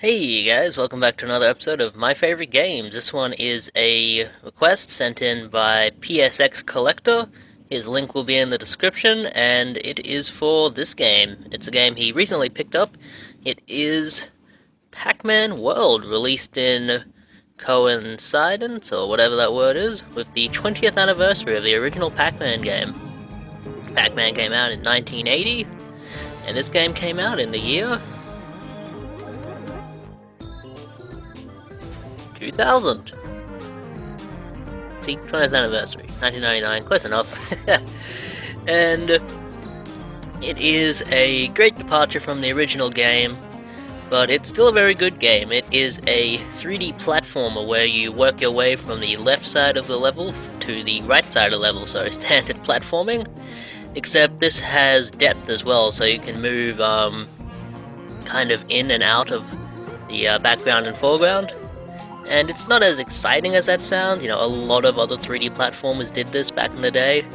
Hey guys, welcome back to another episode of My Favorite Games. This one is a request sent in by PSX Collector. His link will be in the description, and it is for this game. It's a game he recently picked up. It is Pac-Man World, released in coincidence, or whatever that word is, with the 20th anniversary of the original Pac-Man game. Pac-Man came out in 1980, and this game came out in the year 2000. See, 20th anniversary, 1999, close enough. And it is a great departure from the original game, but it's still a very good game. It is a 3D platformer where you work your way from the left side of the level to the right side of the level, so standard platforming. Except this has depth as well, so you can move kind of in and out of the background and foreground. And it's not as exciting as that sounds. A lot of other 3D platformers did this back in the day,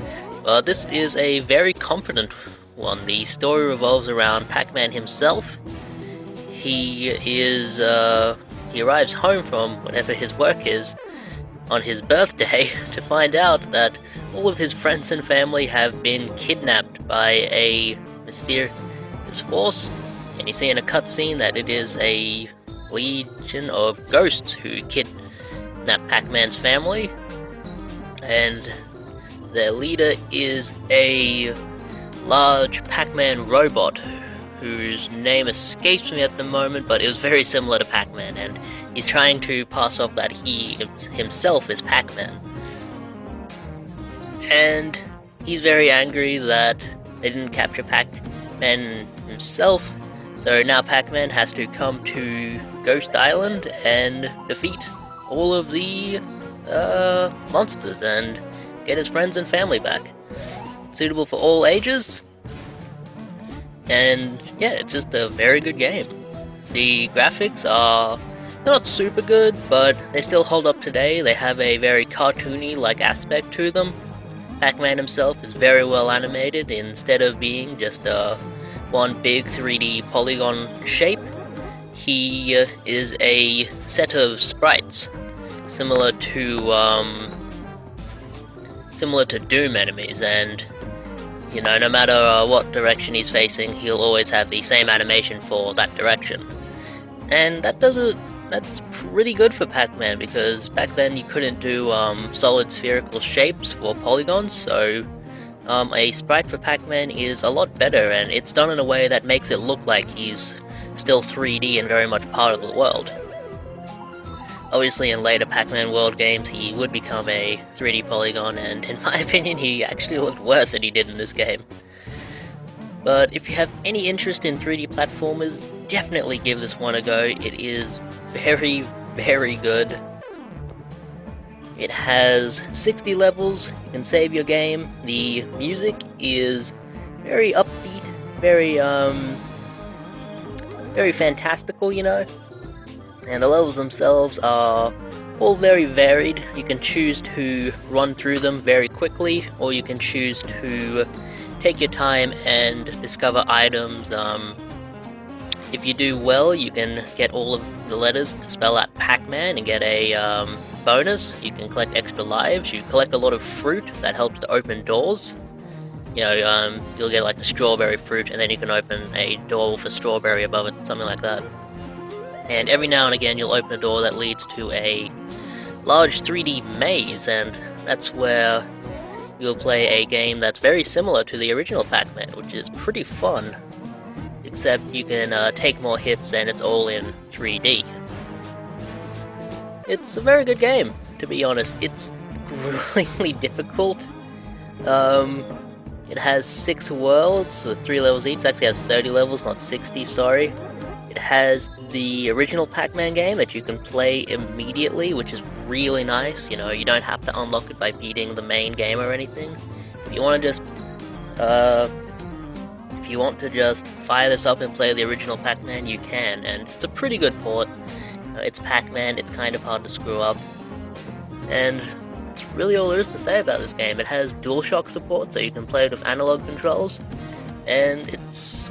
but this is a very competent one. The story revolves around Pac-Man himself. He arrives home from whatever his work is on his birthday to find out that all of his friends and family have been kidnapped by a mysterious force, and you see in a cutscene that it is a legion of ghosts who kidnap Pac-Man's family, and their leader is a large Pac-Man robot whose name escapes me at the moment, but it was very similar to Pac-Man, and he's trying to pass off that he himself is Pac-Man. And he's very angry that they didn't capture Pac-Man himself, so now Pac-Man has to come to Ghost Island and defeat all of the monsters and get his friends and family back. Suitable for all ages, and yeah, it's just a very good game. The graphics are not super good, but they still hold up today. They have a very cartoony-like aspect to them. Pac-Man himself is very well animated. Instead of being just one big 3D polygon shape, he is a set of sprites, similar to Doom enemies, and no matter what direction he's facing, he'll always have the same animation for that direction. And that's pretty good for Pac-Man, because back then you couldn't do solid spherical shapes for polygons, so a sprite for Pac-Man is a lot better, and it's done in a way that makes it look like he's still 3D and very much part of the world. Obviously, in later Pac-Man World games, he would become a 3D polygon, and in my opinion, he actually looked worse than he did in this game. But if you have any interest in 3D platformers, definitely give this one a go. It is very, very good. It has 60 levels. You can save your game. The music is very upbeat, very fantastical, and the levels themselves are all very varied. You can choose to run through them very quickly, or you can choose to take your time and discover items. If you do well, you can get all of the letters to spell out Pac-Man and get a bonus. You can collect extra lives. You collect a lot of fruit that helps to open doors. You'll get like a strawberry fruit, and then you can open a door with a strawberry above it, something like that. And every now and again you'll open a door that leads to a large 3D maze, and that's where you'll play a game that's very similar to the original Pac-Man, which is pretty fun. Except you can take more hits, and it's all in 3D. It's a very good game, to be honest. It's gruelingly difficult. It has 6 worlds with 3 levels each. It actually has 30 levels, not 60, sorry. It has the original Pac-Man game that you can play immediately, which is really nice. You don't have to unlock it by beating the main game or anything. If you want to just fire this up and play the original Pac-Man, you can, and it's a pretty good port. It's Pac-Man, it's kind of hard to screw up, and that's really all there is to say about this game. It has DualShock support, so you can play it with analog controls, and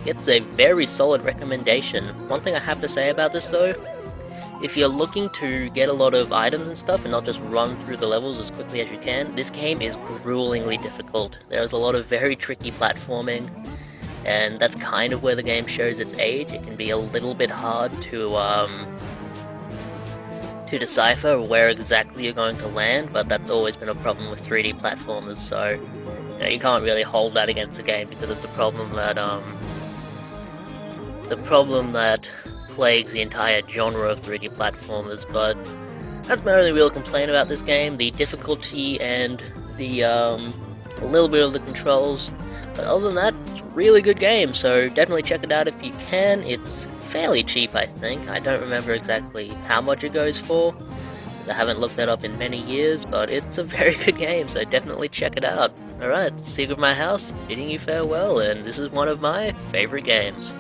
gets a very solid recommendation. One thing I have to say about this though, if you're looking to get a lot of items and stuff and not just run through the levels as quickly as you can, this game is gruelingly difficult. There's a lot of very tricky platforming, and that's kind of where the game shows its age. It can be a little bit hard to decipher where exactly you're going to land, but that's always been a problem with 3D platformers, so you can't really hold that against the game because it's a problem that plagues the entire genre of 3D platformers. But that's my only real complaint about this game, the difficulty and the a little bit of the controls. But other than that, it's a really good game, so definitely check it out if you can. It's fairly cheap, I think. I don't remember exactly how much it goes for. I haven't looked that up in many years, but it's a very good game, so definitely check it out. Alright, Secret of My House, bidding you farewell, and this is one of my favorite games.